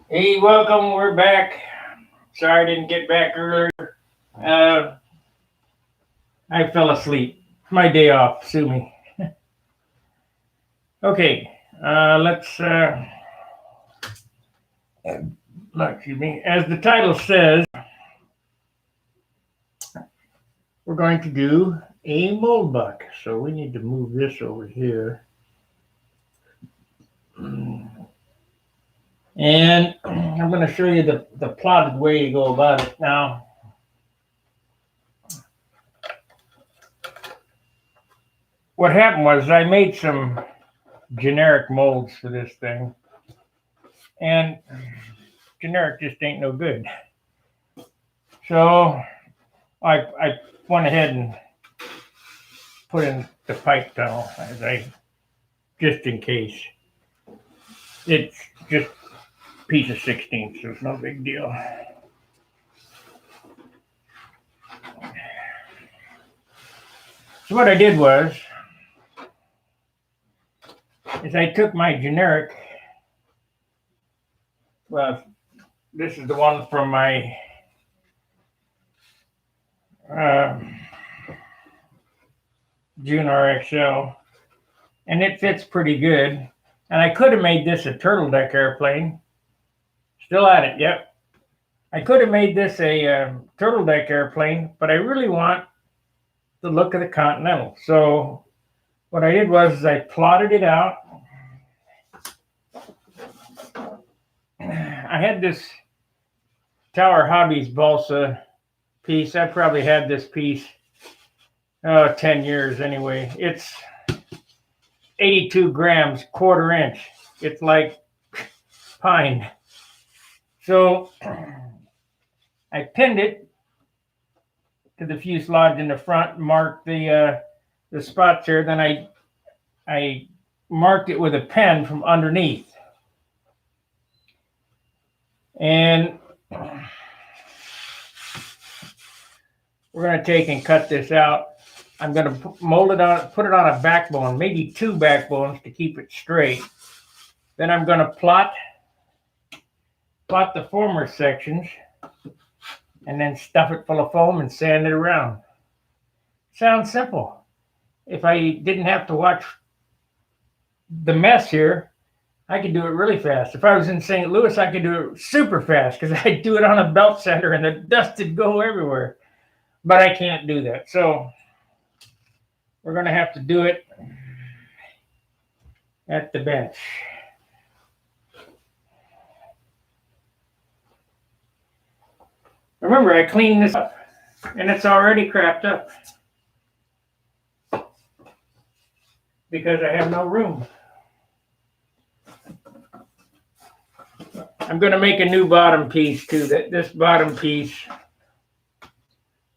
Hey, welcome. We're back. Sorry I didn't get back earlier. Uh, I fell asleep. My day off. Sue me. Okay. Let's. Excuse me. As the title says, we're going to do a mold buck. So we need to move this over here. And I'm going to show you the plotted way to go about it. Now, what happened was I made some generic molds for this thing. And generic just ain't no good. So I went ahead and put in the pipe tunnel as I just in case. It's just a piece of 16, so it's no big deal. So what I did was I took my generic. Well, this is the one from my June RXL, and it fits pretty good. And I could have made this a turtle deck airplane. Still at it, yep. I could have made this a turtle deck airplane, but I really want the look of the Continental. So what I did was I plotted it out. I had this Tower Hobbies balsa piece. I probably had this piece 10 years anyway. It's 82 grams, quarter inch. It's like pine. So I pinned it to the fuselage in the front, marked the spots here. Then I marked it with a pen from underneath. And we're going to take and cut this out. I'm going to mold it on, put it on a backbone, maybe two backbones to keep it straight. Then I'm going to plot the former sections and then stuff it full of foam and sand it around. Sounds simple. If I didn't have to watch the mess here, I could do it really fast. If I was in St. Louis, I could do it super fast because I'd do it on a belt sander and the dust would go everywhere. But I can't do that. So we're going to have to do it at the bench. Remember, I cleaned this up and it's already crapped up because I have no room. I'm going to make a new bottom piece too. This bottom piece,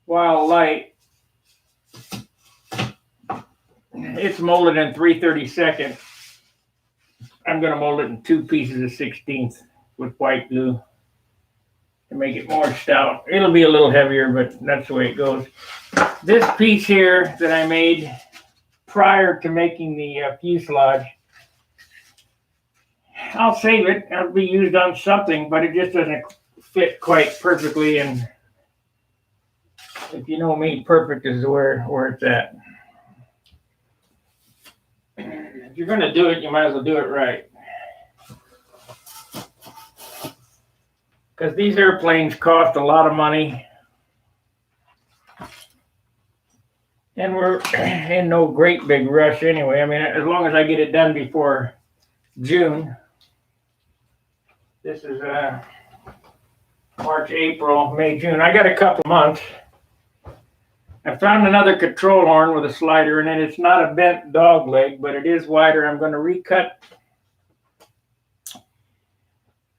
while light, it's molded in 3/32. I'm going to mold it in 2 pieces of 16th with white glue to make it more stout. It'll be a little heavier, but that's the way it goes. This piece here that I made prior to making the fuselage, I'll save it. It'll be used on something, but it just doesn't fit quite perfectly. And if you know me, perfect is where it's at. If you're going to do it, you might as well do it right. Because these airplanes cost a lot of money. And we're in no great big rush anyway. I mean, as long as I get it done before June. This is March, April, May, June. I got a couple months. I found another control horn with a slider in it. It's not a bent dog leg, but it is wider. I'm going to recut.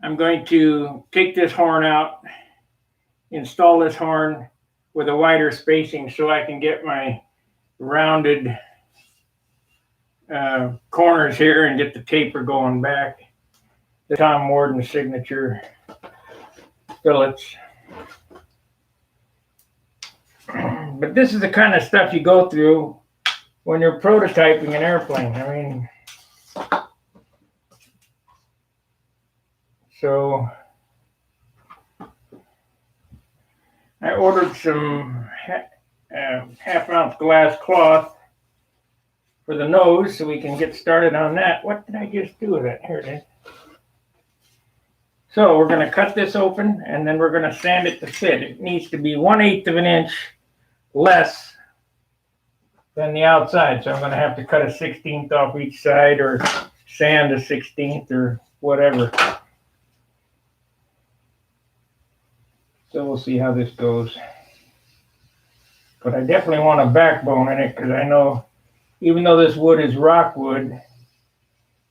I'm going to take this horn out, install this horn with a wider spacing so I can get my rounded corners here and get the taper going back. The Tom Warden signature fillets. But this is the kind of stuff you go through when you're prototyping an airplane. I mean, So I ordered some half-ounce glass cloth for the nose so we can get started on that. What did I just do with it? Here it is. So we're going to cut this open and then we're going to sand it to fit. It needs to be 1/8 of an inch less than the outside. So I'm going to have to cut a 1/16 off each side or sand a 1/16 or whatever. So we'll see how this goes. But I definitely want a backbone in it because I know even though this wood is rock wood,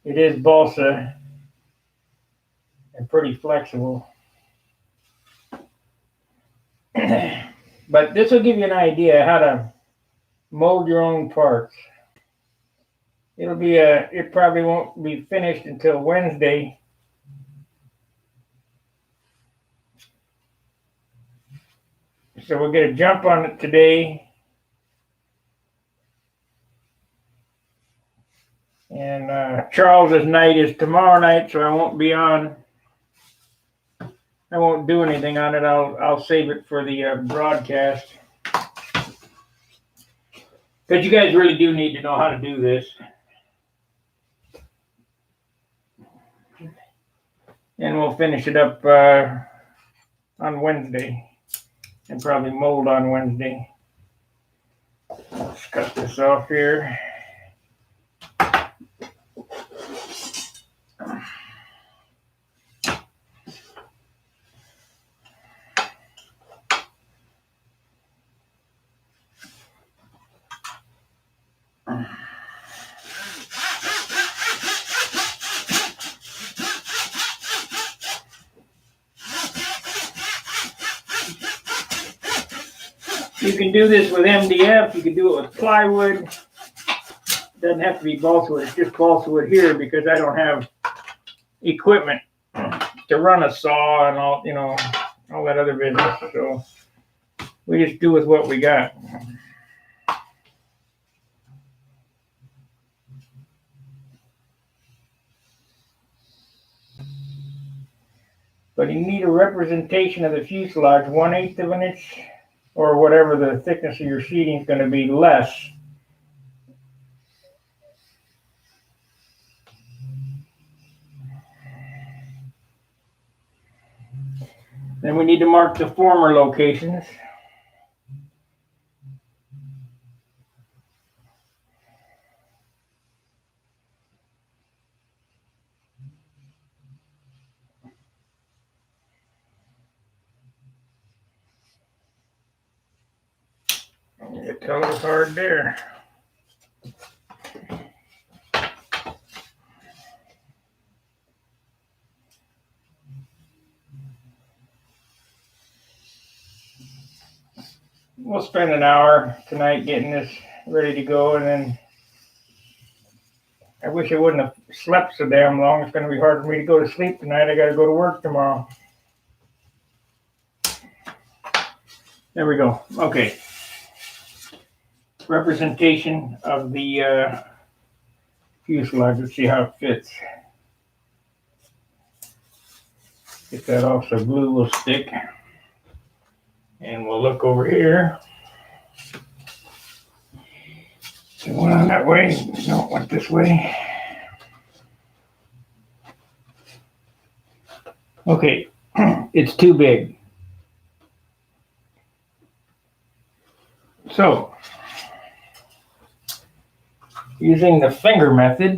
it is balsa and pretty flexible. But this will give you an idea how to mold your own parts. It probably won't be finished until Wednesday. So we'll get a jump on it today. And Charles's night is tomorrow night, so I won't be on. I won't do anything on it. I'll save it for the broadcast. But you guys really do need to know how to do this. And we'll finish it up on Wednesday. And probably mold on Wednesday. Let's cut this off here. You can do this with MDF, you can do it with plywood. It doesn't have to be balsa wood, it's just balsa wood here because I don't have equipment to run a saw and all, all that other business. So we just do with what we got. But you need a representation of the fuselage, 1/8 of an inch or whatever the thickness of your sheeting is going to be less. Then we need to mark the former locations. You can tell it's hard there. We'll spend an hour tonight getting this ready to go, and then I wish I wouldn't have slept so damn long. It's going to be hard for me to go to sleep tonight. I got to go to work tomorrow. There we go. Okay. Representation of the fuselage. Let's see how it fits. Get that off so glue will stick. And we'll look over here. So one on that way. No, it went this way. Okay, it's too big. So, using the finger method,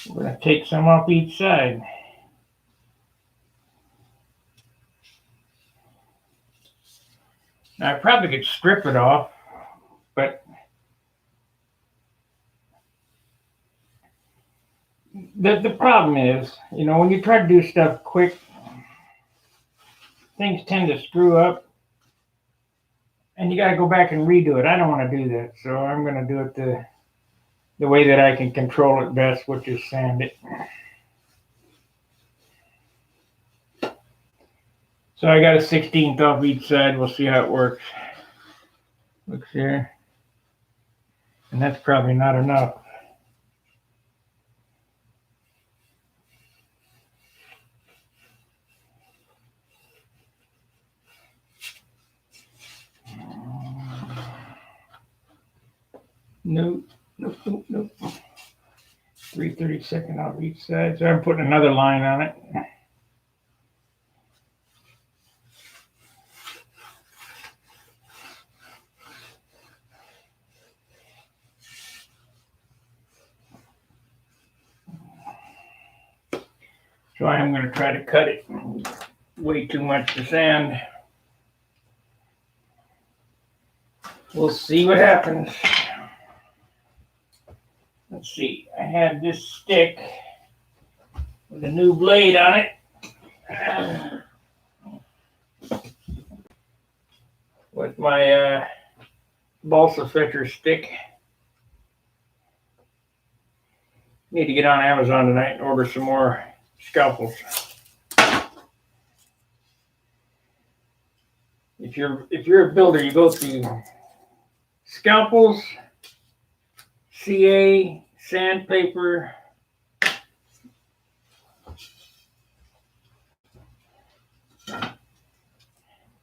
we're going to take some off each side. Now, I probably could strip it off, but the problem is, when you try to do stuff quick, things tend to screw up, and you got to go back and redo it. I don't want to do that, so I'm going to do it the way that I can control it best, which is sand it. So I got a 16th off each side. We'll see how it works. Looks here. And that's probably not enough. Nope. 3/32 off each side. So I'm putting another line on it. So I am going to try to cut it. Way too much to sand. We'll see what happens. Let's see. I had this stick with a new blade on it. With my balsa fisher stick. Need to get on Amazon tonight and order some more scalpels. If you're a builder, you go through scalpels, CA, sandpaper,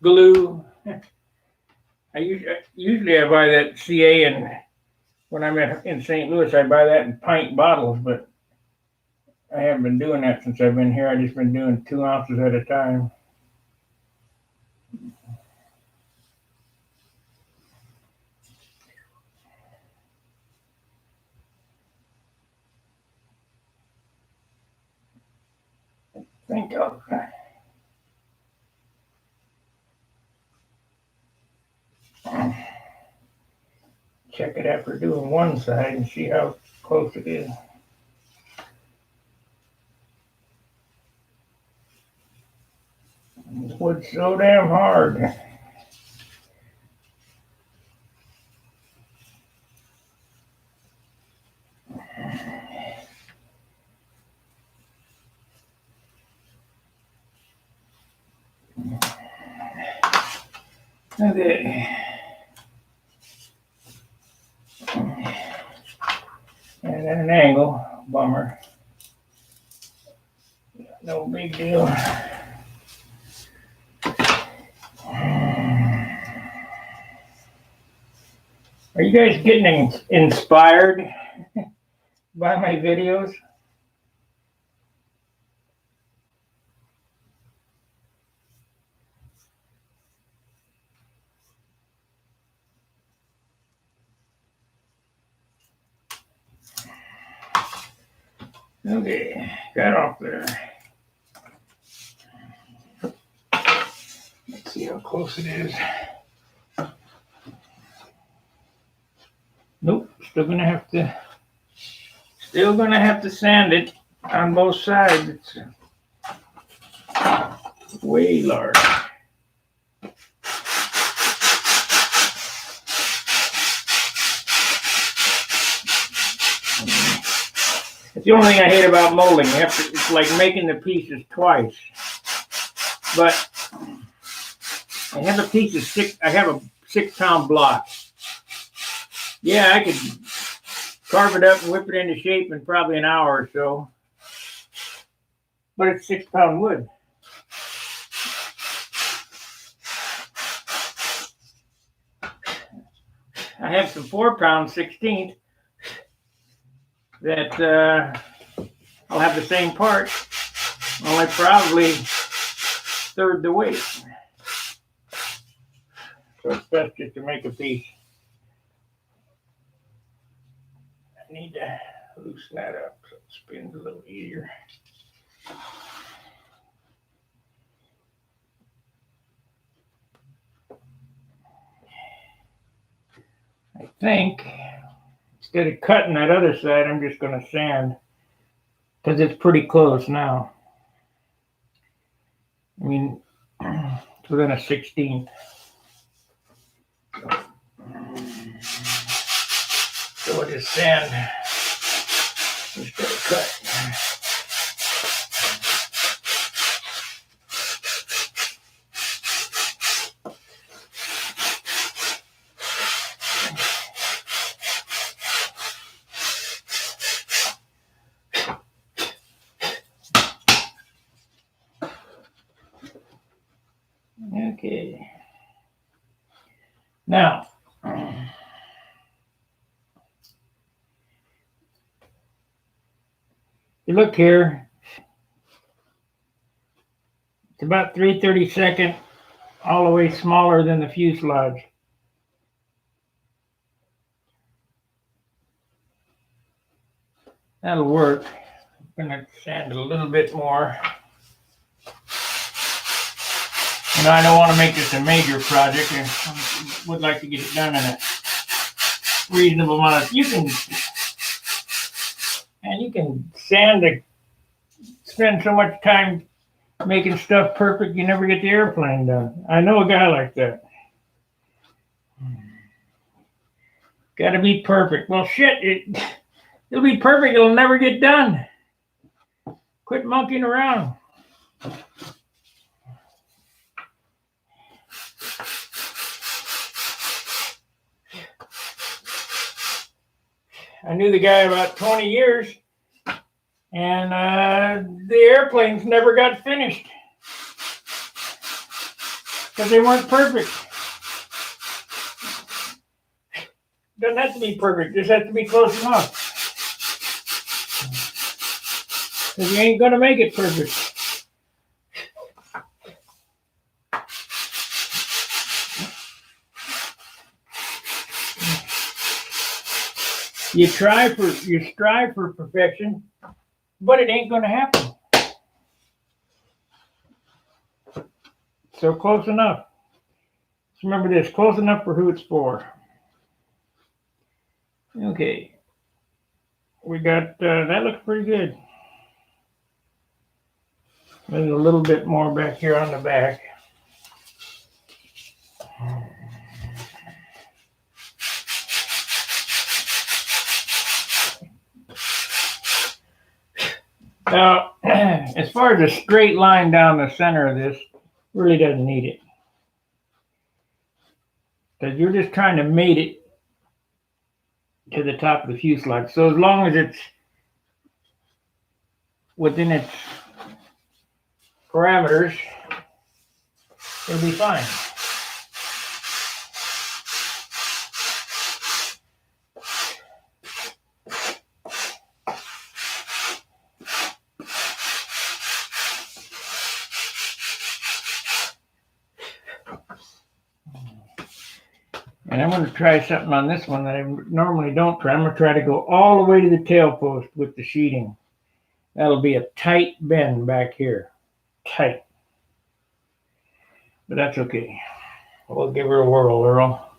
glue. Usually I buy that CA, and when I'm in St. Louis, I buy that in pint bottles, but I haven't been doing that since I've been here. I've just been doing 2 ounces at a time. I think I'll check it after doing one side and see how close it is. This wood's so damn hard. Okay. And at an angle, bummer. No big deal. Are you guys getting inspired by my videos? Okay, got off there. Let's see how close it is. Nope, still gonna have to sand it on both sides. It's way large. It's the only thing I hate about molding. It's like making the pieces twice. But I have a piece of I have a 6-pound block. Yeah, I could carve it up and whip it into shape in probably an hour or so. But it's 6-pound wood. I have some 4-pound 16th that I'll have the same part, only probably third the weight. So it's best just to make a piece. I need to loosen that up so it spins a little easier. I think instead of cutting that other side, I'm just going to sand because it's pretty close now. I mean, it's within a 16th. So we'll just sand instead of cut. Okay. Now, you look here, it's about 3/32 all the way smaller than the fuselage. That'll work. I'm going to sand it a little bit more. You know, I don't want to make this a major project. I would like to get it done in a reasonable amount of. You can spend so much time making stuff perfect, you never get the airplane done. I know a guy like that. Got to be perfect. Well, shit, it'll be perfect. It'll never get done. Quit monkeying around. I knew the guy about 20 years, and the airplanes never got finished because they weren't perfect. Doesn't have to be perfect, just has to be close enough. Because you ain't going to make it perfect. You strive for perfection, but it ain't going to happen. So close enough. Just remember this, close enough for who it's for. Okay. We got, that looks pretty good. Maybe a little bit more back here on the back. Now, as far as a straight line down the center of this, really doesn't need it. Because you're just trying to mate it to the top of the fuselage. So as long as it's within its parameters, it'll be fine. And I'm going to try something on this one that I normally don't try. I'm going to try to go all the way to the tail post with the sheeting. That'll be a tight bend back here. Tight. But that's okay. We'll give her a whirl, Earl.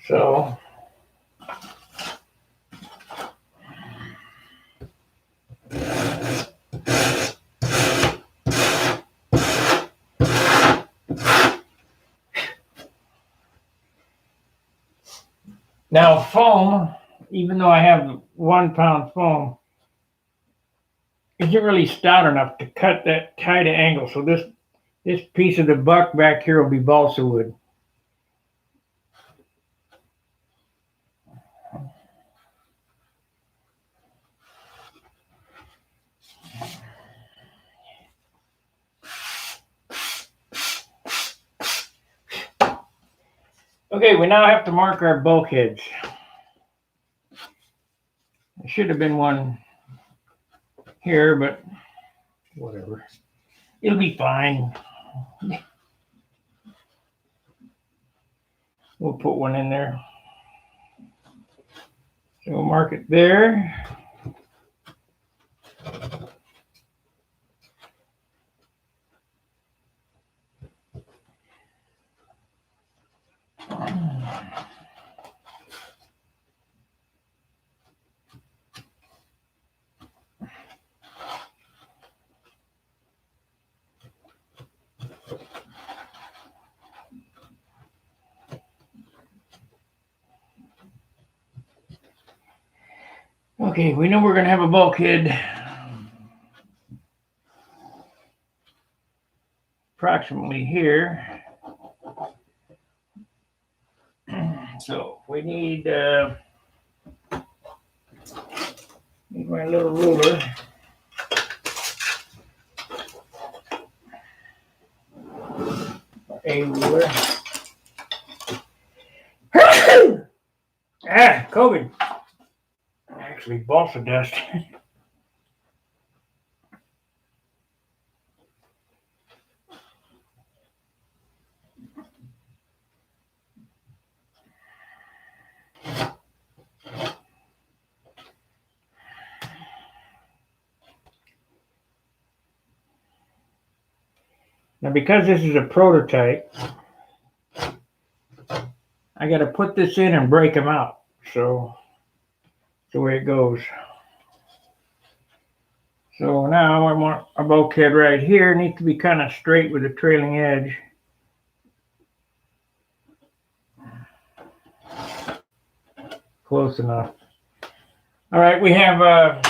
So, now foam, even though I have 1 pound foam, isn't really stout enough to cut that tight angle. So this piece of the buck back here will be balsa wood. Okay, we now have to mark our bulkheads. There should have been one here, but whatever. It'll be fine. We'll put one in there. So we'll mark it there. Okay, we know we're going to have a bulkhead approximately here. So we need my little ruler. cooler. COVID. Actually, balsa dust. Now, because this is a prototype, I got to put this in and break them out. So that's the way it goes. So now I want a bulkhead right here. It needs to be kind of straight with a trailing edge. Close enough. All right, we have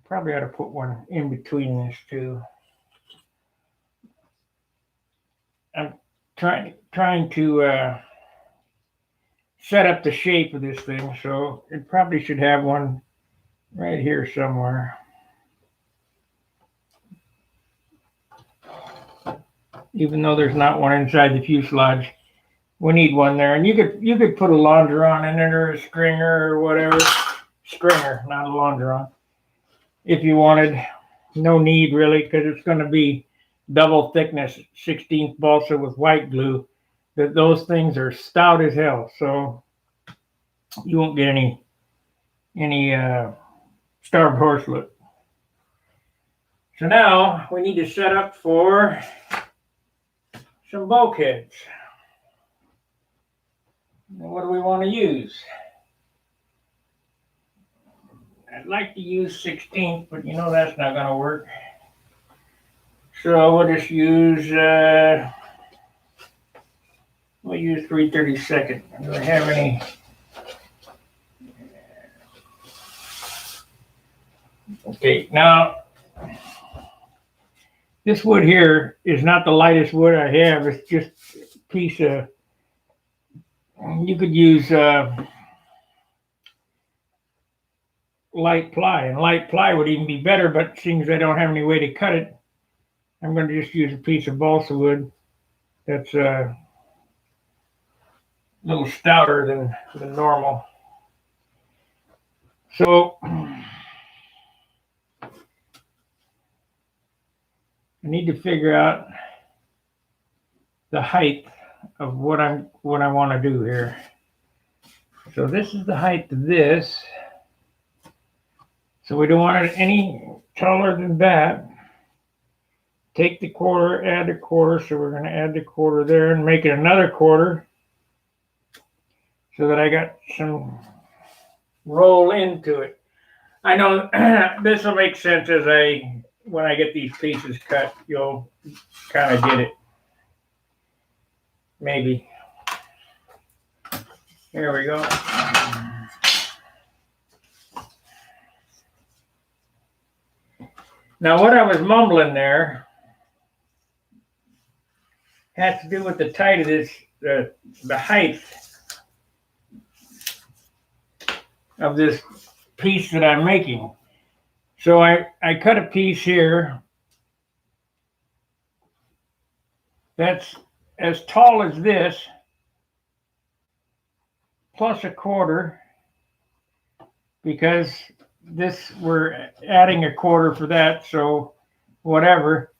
probably ought to put one in between this two. I'm trying to set up the shape of this thing, so it probably should have one right here somewhere. Even though there's not one inside the fuselage, we need one there. And you could put a longeron in it or a stringer or whatever. Stringer, not a longeron. If you wanted. No need really, because it's going to be double thickness 16th balsa with white glue. Those things are stout as hell, so you won't get any starved horse look. So now we need to set up for some bulkheads. Now what do we want to use? I'd like to use 16th, but you know that's not going to work. So we'll just use we'll use 3/32. Do I have any? Okay, now this wood here is not the lightest wood I have. It's just a piece of, you could use light ply, and light ply would even be better, but seeing as I don't have any way to cut it, I'm going to just use a piece of balsa wood that's a little stouter than normal. So I need to figure out the height of what I want to do here. So this is the height of this. So we don't want it any taller than that. Take the quarter, add the quarter. So we're going to add the quarter there and make it another quarter so that I got some roll into it. I know this will make sense when I get these pieces cut. You'll kind of get it. Maybe. Here we go. Now what I was mumbling there has to do with the height of this, the height of this piece that I'm making. So I cut a piece here that's as tall as this, plus a quarter, because this, we're adding a quarter for that, so whatever.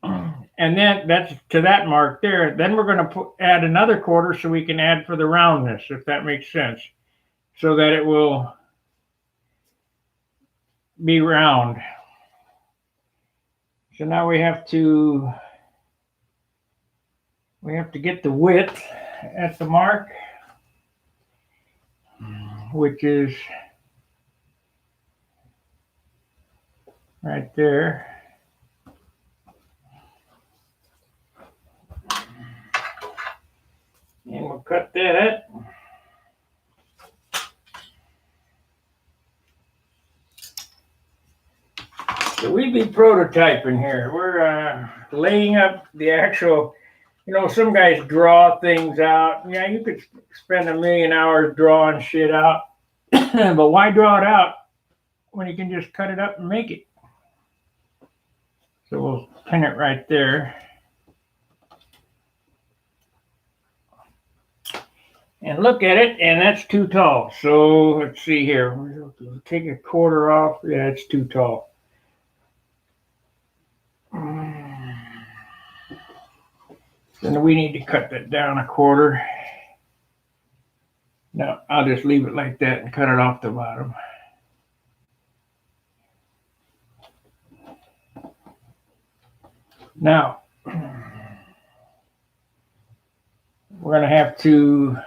And then that's to that mark there. Then we're going to add another quarter so we can add for the roundness, if that makes sense, so that it will be round. So now we have to get the width at the mark, which is right there. And we'll cut that. So we'd be prototyping here. We're laying up the actual, some guys draw things out. Yeah, you could spend 1,000,000 hours drawing shit out, but why draw it out when you can just cut it up and make it? So we'll pin it right there. And look at it, and that's too tall. So let's see here. We'll take a quarter off. Yeah, it's too tall. Then we need to cut that down a quarter. No, I'll just leave it like that and cut it off the bottom. Now, we're going to have to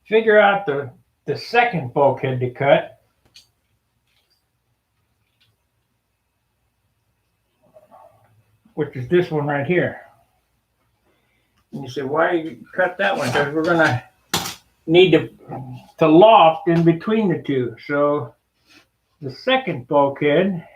figure out the second bulkhead to cut. Which is this one right here. And you say, why you cut that one? Because we're going to need to loft in between the two. So the second bulkhead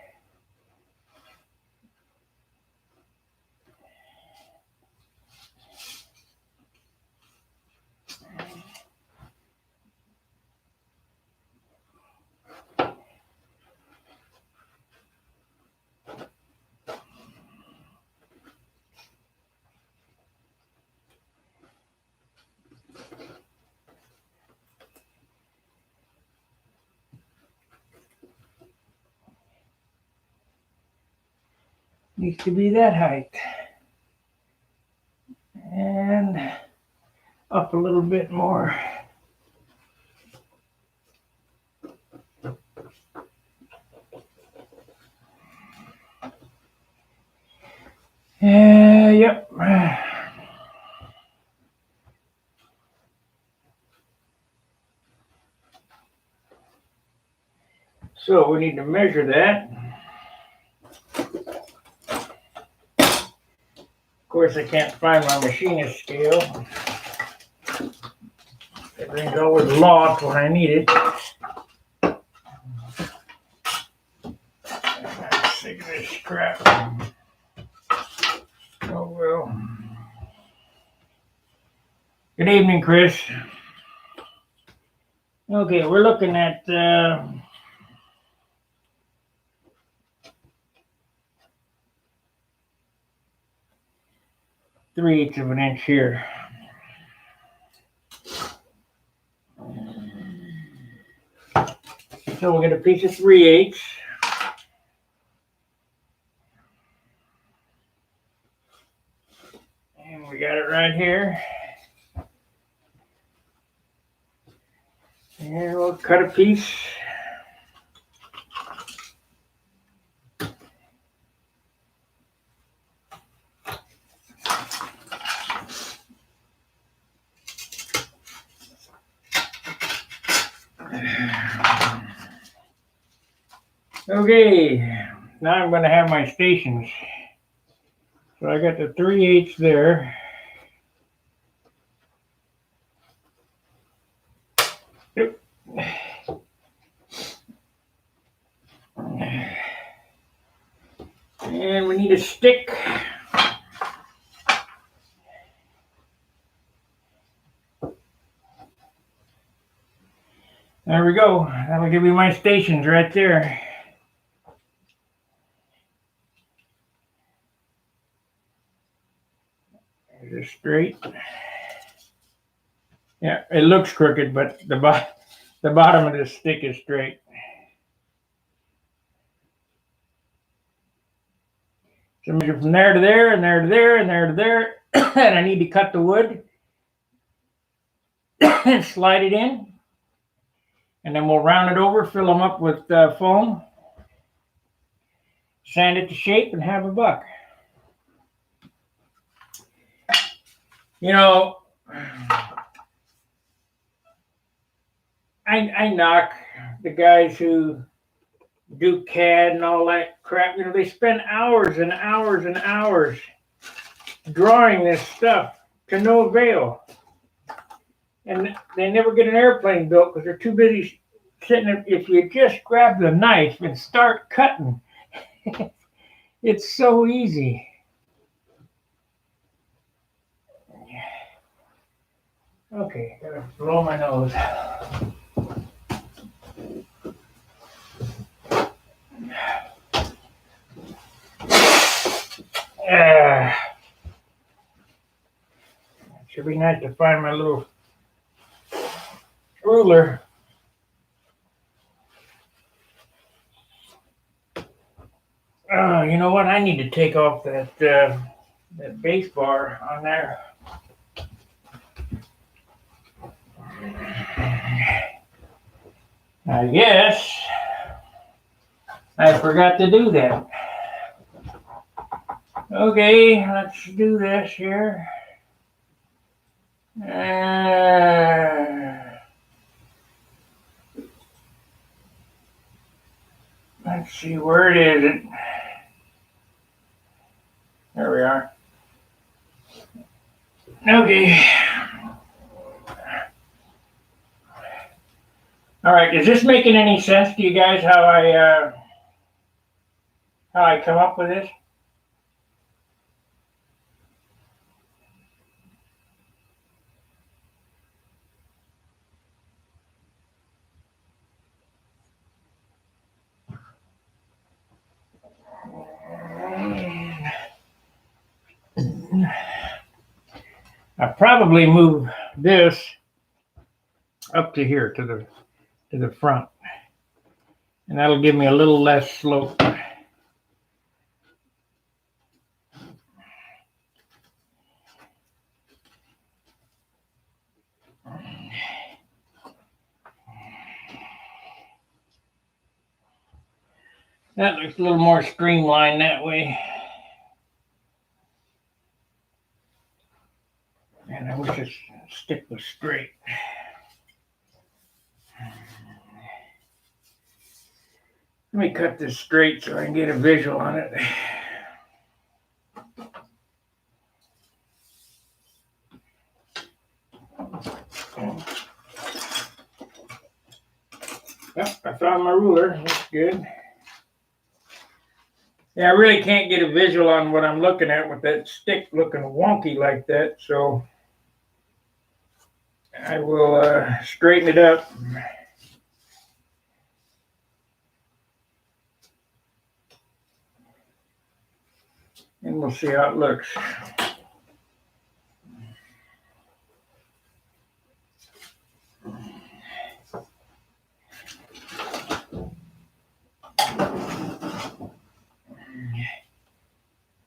needs to be that height. And up a little bit more. Yep. So we need to measure that. Of course, I can't find my machinist scale. Everything's always lost when I need it. I'm sick of this crap. Oh well. Good evening, Chris. Okay, we're looking at 3/8 of an inch here. So we'll get a piece of 3/8. And we got it right here. And we'll cut a piece. Okay, now I'm going to have my stations. So I got the 3/8 there. Yep. And we need a stick. There we go. That'll give me my stations right there. Is it straight? Yeah, it looks crooked, but the bottom of this stick is straight. So measure from there to there, and there to there, and there to there, and I need to cut the wood and slide it in, and then we'll round it over, fill them up with foam, sand it to shape, and have a buck. You know, I knock the guys who do CAD and all that crap. You know, they spend hours and hours and hours drawing this stuff to no avail. And they never get an airplane built because they're too busy sitting. If you just grab the knife and start cutting, it's so easy. Okay, gotta blow my nose. It should be nice to find my little ruler. You know what? I need to take off that base bar on there. I guess I forgot to do that. Okay, let's do this here. Let's see, where it is. There we are. Okay. All right, is this making any sense to you guys how I come up with this? I probably move this up to here to the front, and that'll give me a little less slope. That looks a little more streamlined that way. And I wish this stick was straight. Let me cut this straight so I can get a visual on it. Yep, I found my ruler. That's good. Yeah, I really can't get a visual on what I'm looking at with that stick looking wonky like that, so I will straighten it up. And we'll see how it looks.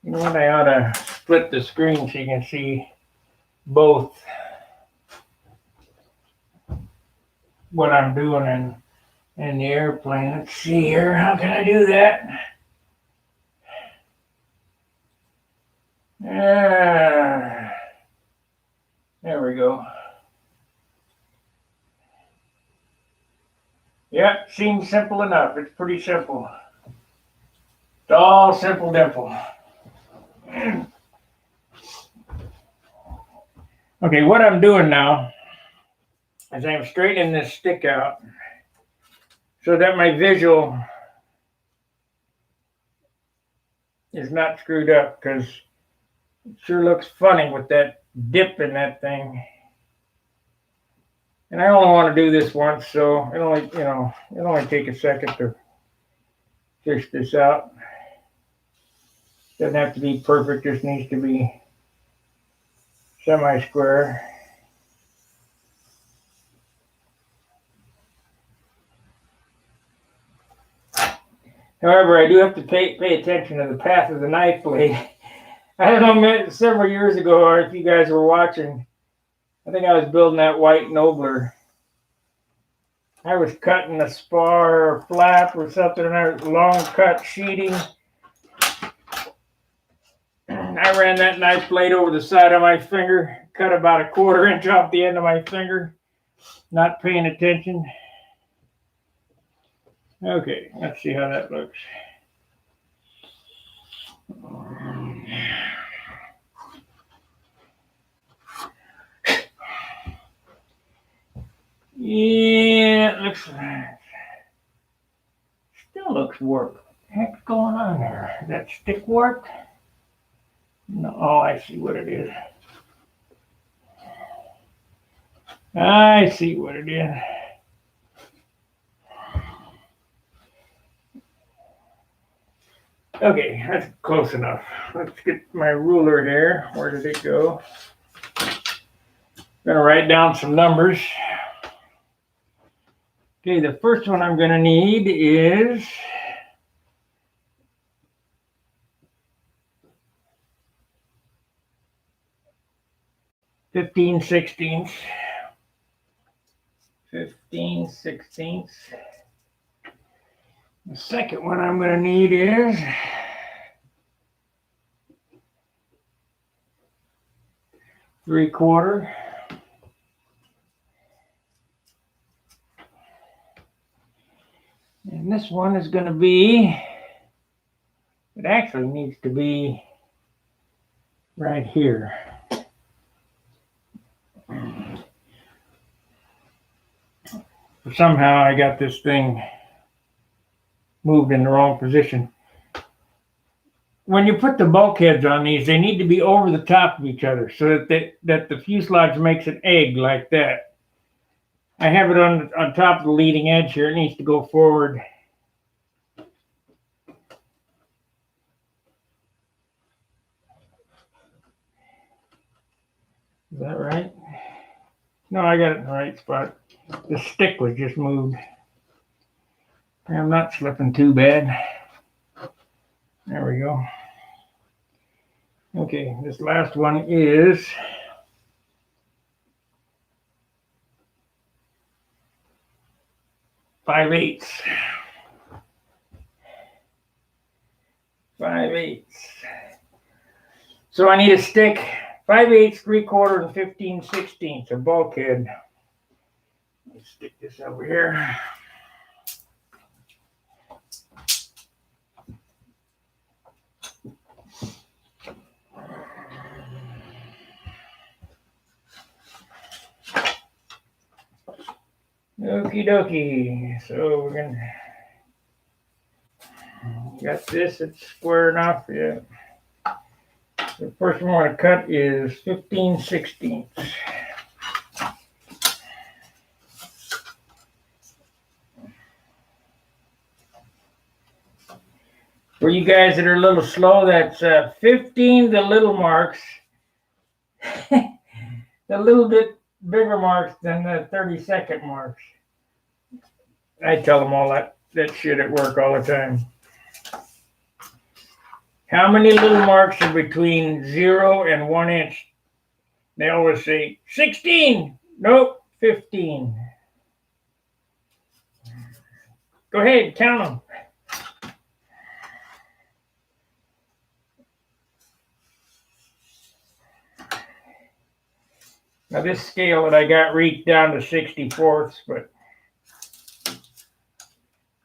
You know what, I ought to split the screen so you can see both what I'm doing in the airplane. Let's see here, how can I do that? There we go. Yep, seems simple enough. It's pretty simple. It's all simple dimple. Okay, what I'm doing now is I'm straightening this stick out so that my visual is not screwed up, because it sure looks funny with that dip in that thing. And I only want to do this once, so it only take a second to fish this out. Doesn't have to be perfect, just needs to be semi-square. However, I do have to pay attention to the path of the knife blade. I don't know, several years ago, or if you guys were watching, I think I was building that white Nobler. I was cutting a spar or flap or something, and I was long cut sheeting. I ran that knife blade over the side of my finger, cut about a 1/4 inch off the end of my finger, not paying attention. Okay, let's see how that looks. Yeah, it looks, still looks warped. What the heck's going on there? Is that stick warped? No, oh, I see what it is. I see what it is. Okay, that's close enough. Let's get my ruler here. Where did it go? I'm gonna write down some numbers. Okay, the first one I'm gonna need is 15/16. 15/16. The second one I'm gonna need is 3/4. And this one is going to be, it actually needs to be right here. Somehow I got this thing moved in the wrong position. When you put the bulkheads on these, they need to be over the top of each other so that the fuselage makes an egg like that. I have it on top of the leading edge here. It needs to go forward. Is that right? No, I got it in the right spot. The stick was just moved. I'm not slipping too bad. There we go. Okay, this last one is 5/8. 5/8. So I need a stick, 5/8, 3/4, and 15/16, a bulkhead. Let's stick this over here. Okie dokie. So we're gonna got this. It's square enough. Yeah. The first one I want to cut is 15/16. For you guys that are a little slow, that's 15, the little marks, the little bit bigger marks than the 30-second marks. I tell them all that shit at work all the time. How many little marks are between 0 and 1 inch? They always say 16. Nope, 15. Go ahead, count them. Now this scale that I got reached down to 64ths, but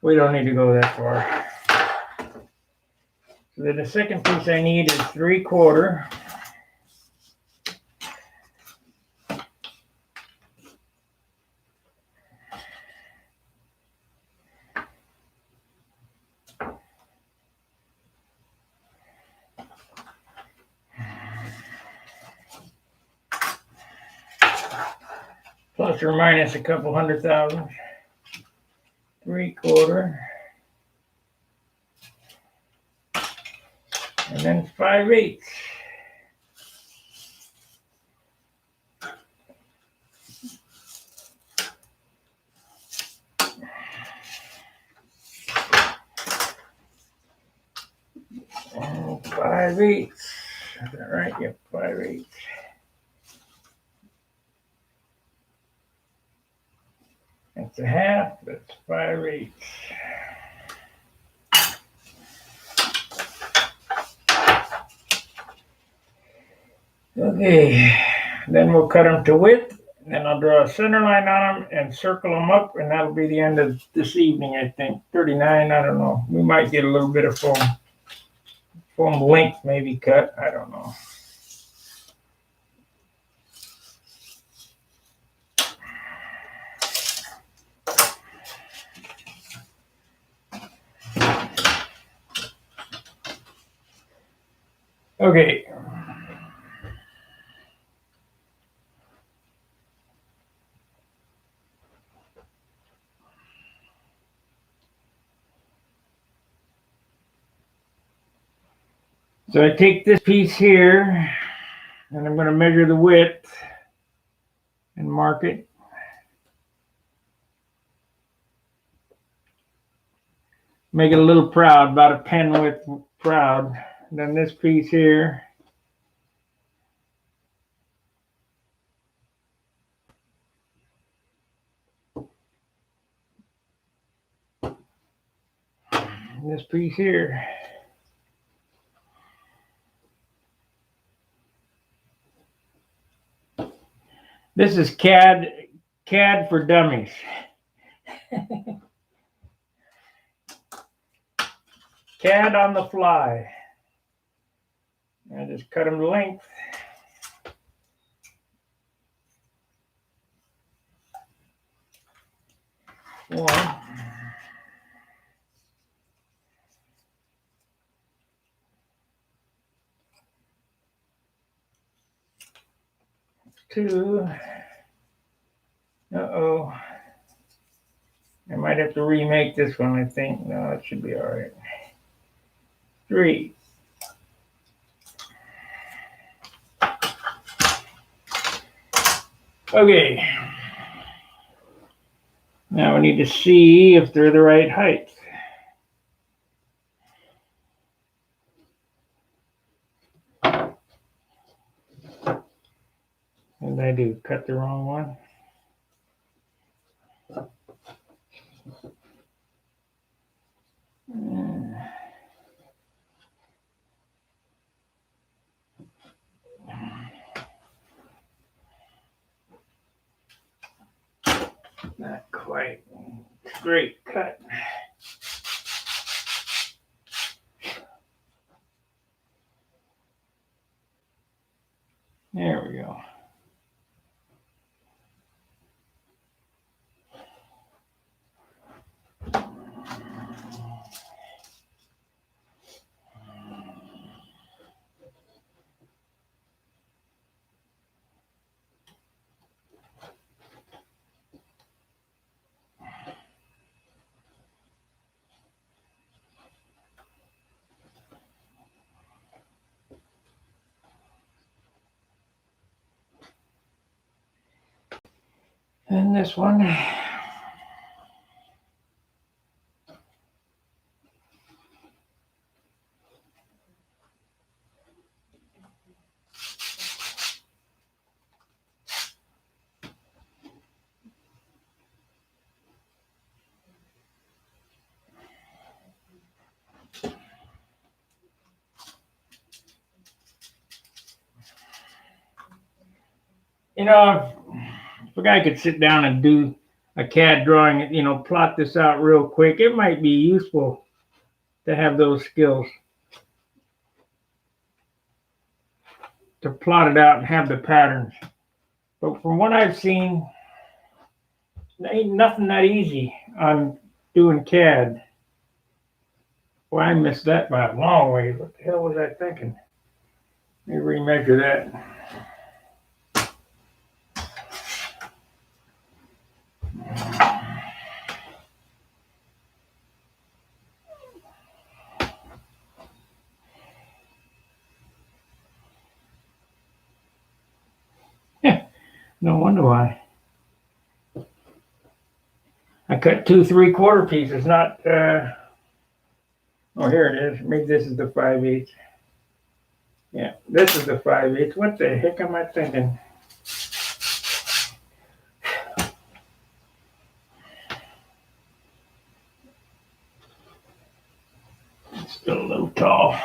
we don't need to go that far. So then the second piece I need is 3/4. Plus or minus a couple 100,000. 3/4. And then 5/8. And 5/8. Is that right? Yep, 5/8. That's a half. That's 5/8. Okay, then we'll cut them to width, and then I'll draw a center line on them and circle them up, and that'll be the end of this evening, I think. 39, I don't know. We might get a little bit of foam length maybe cut. I don't know. Okay. So I take this piece here and I'm going to measure the width and mark it. Make it a little proud, about a pen width proud. Then this piece here. This piece here. This is CAD for dummies. CAD on the fly. I just cut them to length. One. Two. Uh-oh. I might have to remake this one, I think. No, it should be all right. Three. Okay. Now we need to see if they're the right height. And I do cut the wrong one. Not quite straight cut. There we go. And this one. You know, if a guy could sit down and do a CAD drawing, you know, plot this out real quick, it might be useful to have those skills. To plot it out and have the patterns. But from what I've seen, there ain't nothing that easy on doing CAD. Well, I missed that by a long way. What the hell was I thinking? Let me remeasure that. No wonder why. I cut 2 3/4 pieces, not, oh, here it is. Maybe this is the 5/8. Yeah, this is the 5/8. What the heck am I thinking? It's still a little tall.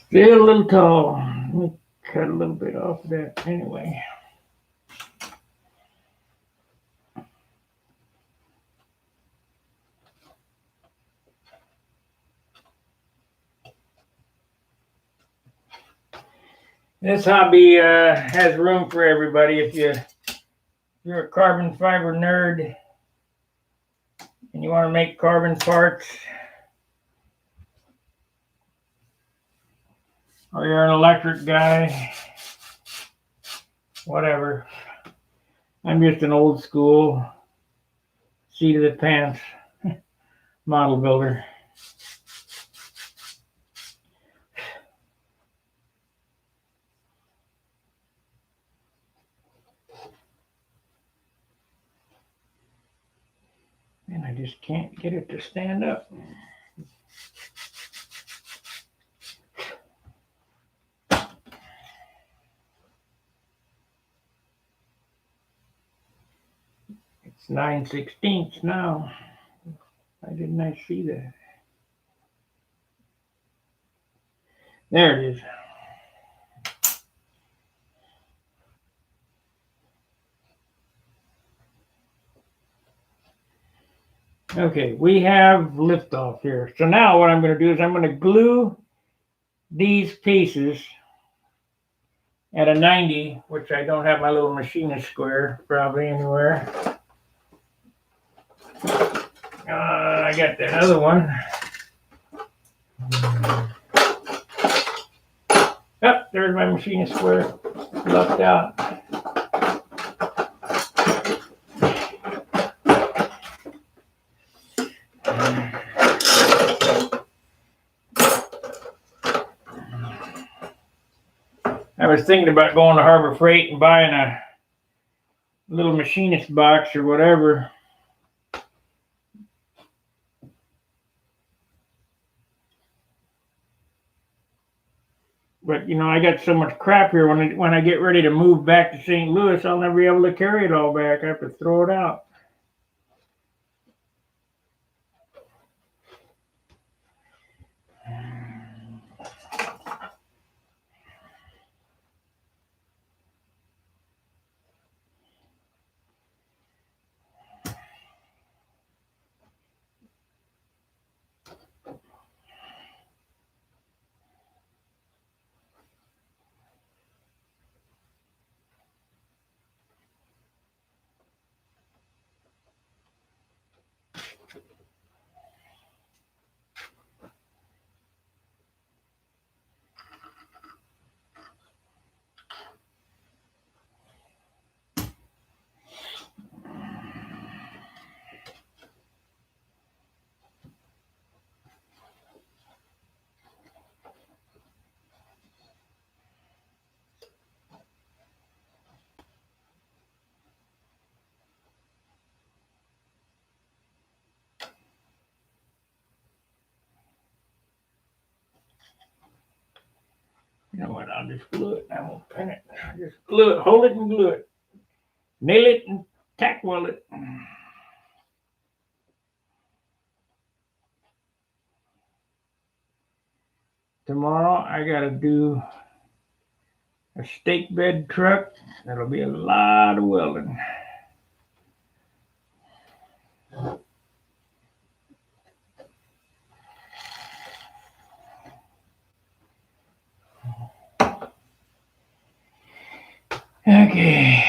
Still a little tall. Let me cut a little bit off of that anyway. This hobby has room for everybody. If you're a carbon fiber nerd and you want to make carbon parts, or you're an electric guy, whatever. I'm just an old school seat of the pants model builder. And I just can't get it to stand up. It's 9/16 now. Why didn't I see that? There it is. Okay, we have liftoff here. So now what I'm going to do is I'm going to glue these pieces at a 90, which I don't have my little machinist square probably anywhere. I got that other one. Oh, there's my machinist square left out. I was thinking about going to Harbor Freight and buying a little machinist box or whatever. But, you know, I got so much crap here. When I get ready to move back to St. Louis, I'll never be able to carry it all back. I have to throw it out. You know what? I'll just glue it. I won't pin it. I'll just glue it. Hold it and glue it. Nail it and tack weld it. Tomorrow I gotta do a stake bed truck. That'll be a lot of welding. Okay.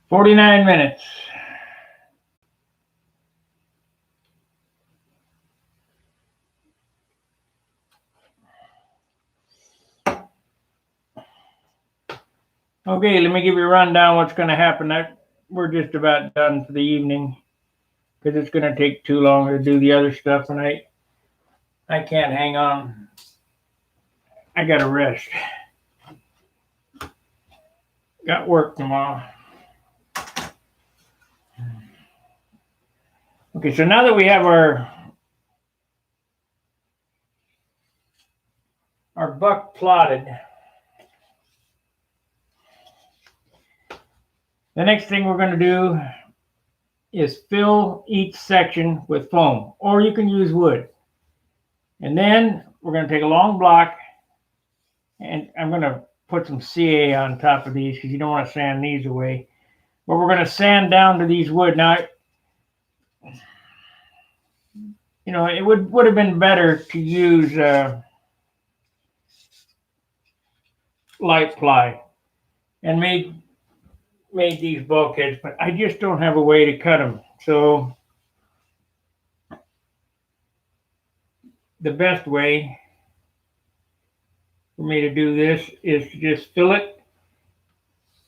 "49 minutes. Okay, let me give you a rundown what's going to happen. We're just about done for the evening because it's going to take too long to do the other stuff, and I can't hang on. I got to rest. Got work tomorrow. Okay, so now that we have our buck plotted, the next thing we're going to do is fill each section with foam, or you can use wood. And then we're going to take a long block, and I'm going to put some CA on top of these because you don't want to sand these away. But we're going to sand down to these wood. Now, you know, it would have been better to use light ply and made these bulkheads, but I just don't have a way to cut them. So the best way for me to do this is to just fill it,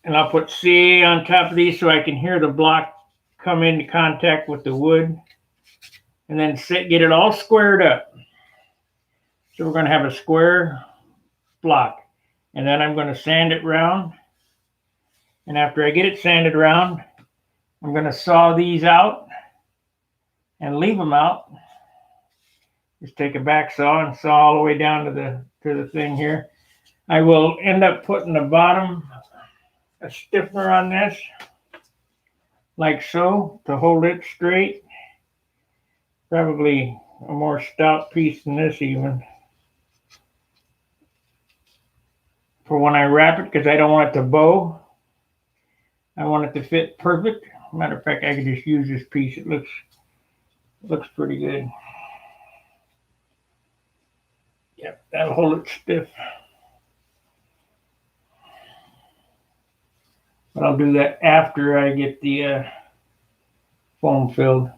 and I'll put CA on top of these so I can hear the block come into contact with the wood, and then get it all squared up. So we're going to have a square block, and then I'm going to sand it round. And after I get it sanded round, I'm going to saw these out and leave them out. Just take a back saw and saw all the way down to the thing here. I will end up putting the bottom a stiffener on this, like so, to hold it straight. Probably a more stout piece than this even, for when I wrap it, because I don't want it to bow. I want it to fit perfect. Matter of fact, I could just use this piece. It looks pretty good. Yep, that'll hold it stiff. But I'll do that after I get the foam filled.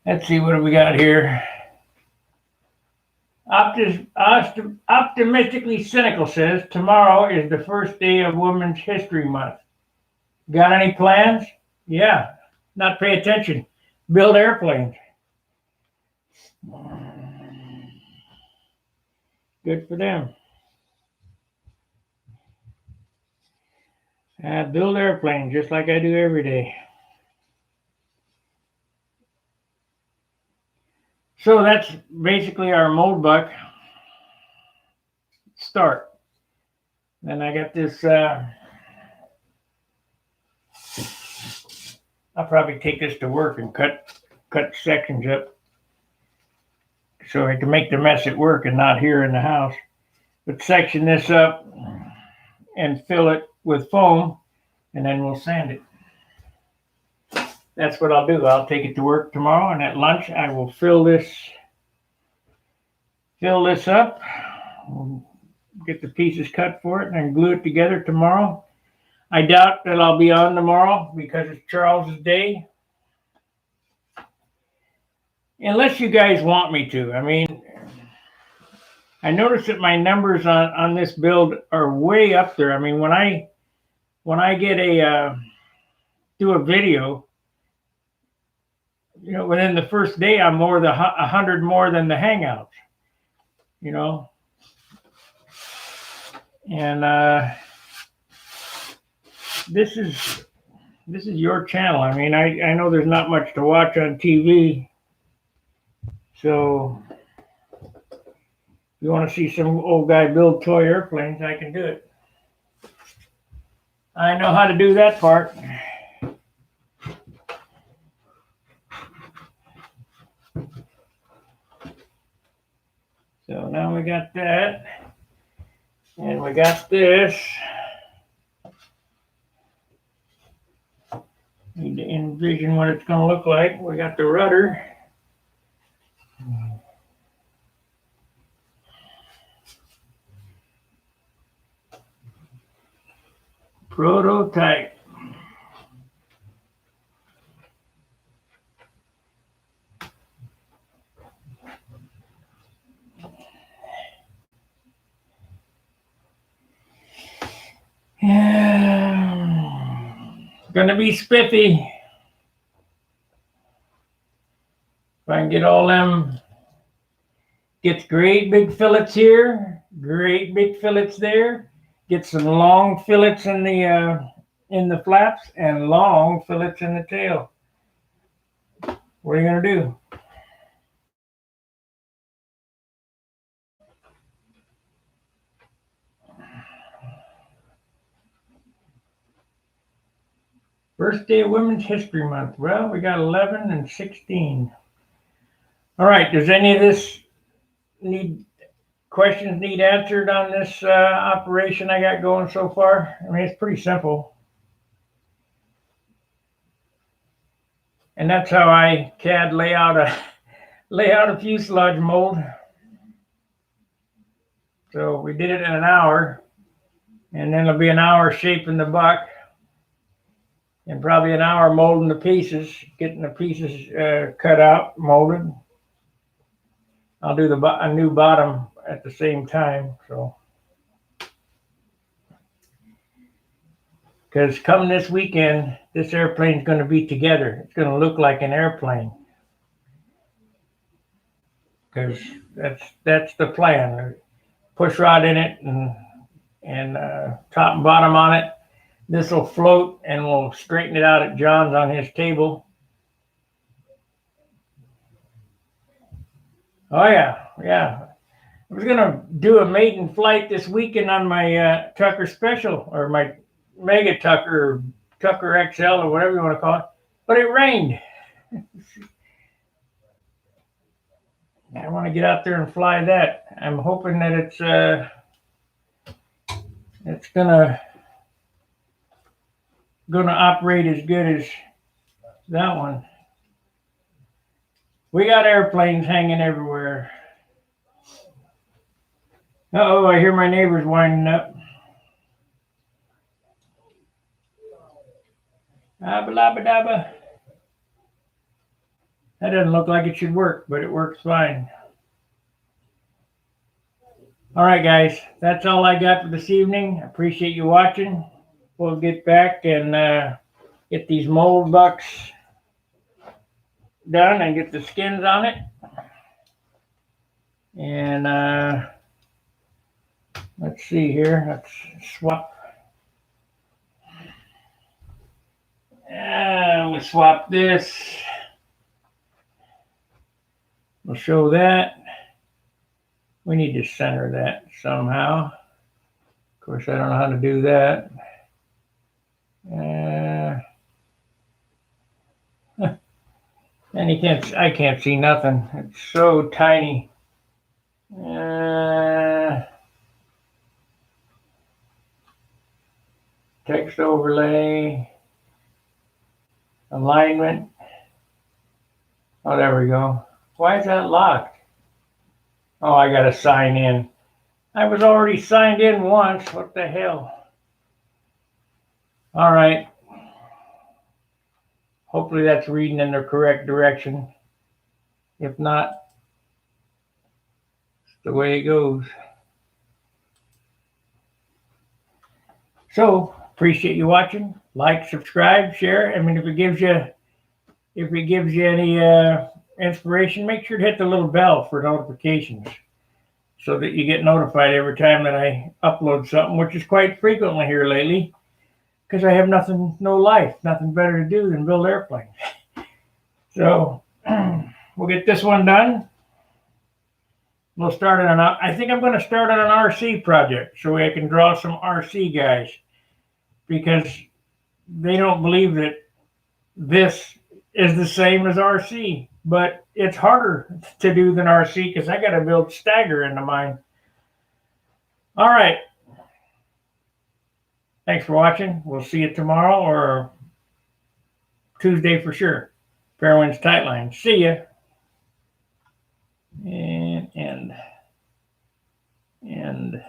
Let's see, what do we got here? Optimistically Cynical says, tomorrow is the first day of Women's History Month. Got any plans? Yeah, not pay attention. Build airplanes. Good for them. Build airplanes just like I do every day. So that's basically our mold buck start. Then I got this, I'll probably take this to work and cut sections up so I can make the mess at work and not here in the house. But section this up and fill it with foam, and then we'll sand it. That's what I'll do. I'll take it to work tomorrow, and at lunch I will fill this up, get the pieces cut for it, and then glue it together tomorrow. I doubt that I'll be on tomorrow because it's Charles's day. Unless you guys want me to. I mean, I noticed that my numbers on this build are way up there. I mean, when I get do a video, you know, within the first day, I'm more than 100 more than the Hangouts, you know. And this is your channel. I mean, I know there's not much to watch on TV, so if you want to see some old guy build toy airplanes, I can do it. I know how to do that part. So now we got that, and we got this. Need to envision what it's going to look like. We got the rudder. Prototype. Gonna be spiffy. If I can get all them, get great big fillets here, great big fillets there, get some long fillets in the flaps and long fillets in the tail. What are you gonna do? First day of Women's History Month. Well, we got 11 and 16. All right, does any of this questions need answered on this operation I got going so far? I mean, it's pretty simple. And that's how I CAD lay out a fuselage mold. So we did it in an hour, and then it'll be an hour shaping the buck, and probably an hour molding the pieces, getting the pieces cut out, molded. I'll do a new bottom at the same time. So, because coming this weekend, this airplane's going to be together. It's going to look like an airplane. Because that's the plan. Push rod in it and top and bottom on it. This will float, and we'll straighten it out at John's on his table. Oh yeah. I was gonna do a maiden flight this weekend on my Tucker Special, or my Mega Tucker, or Tucker XL, or whatever you want to call it, but it rained. I want to get out there and fly that. I'm hoping that it's gonna operate as good as that one. We got airplanes hanging everywhere. Uh-oh, I hear my neighbors winding up. Abba labba dabba. That doesn't look like it should work, but it works fine. All right, guys, that's all I got for this evening. I appreciate you watching. We'll get back and get these mold bucks done and get the skins on it. And let's see here. Let's swap. We'll swap this. We'll show that. We need to center that somehow. Of course, I don't know how to do that. And I can't see nothing. It's so tiny. Text overlay. Alignment. Oh, there we go. Why is that locked? Oh, I gotta sign in. I was already signed in once. What the hell? All right. Hopefully that's reading in the correct direction. If not, it's the way it goes. So, appreciate you watching. Like, subscribe, share. I mean, if it gives you any inspiration, make sure to hit the little bell for notifications so that you get notified every time that I upload something, which is quite frequently here lately, because I have no life, nothing better to do than build airplanes. So we'll get this one done. We'll start it on. I think I'm going to start on an RC project so I can draw some RC guys, because they don't believe that this is the same as RC, but it's harder to do than RC because I got to build stagger into mine. All right. Thanks for watching. We'll see you tomorrow or Tuesday for sure. Fair winds, tight lines. See ya. And end.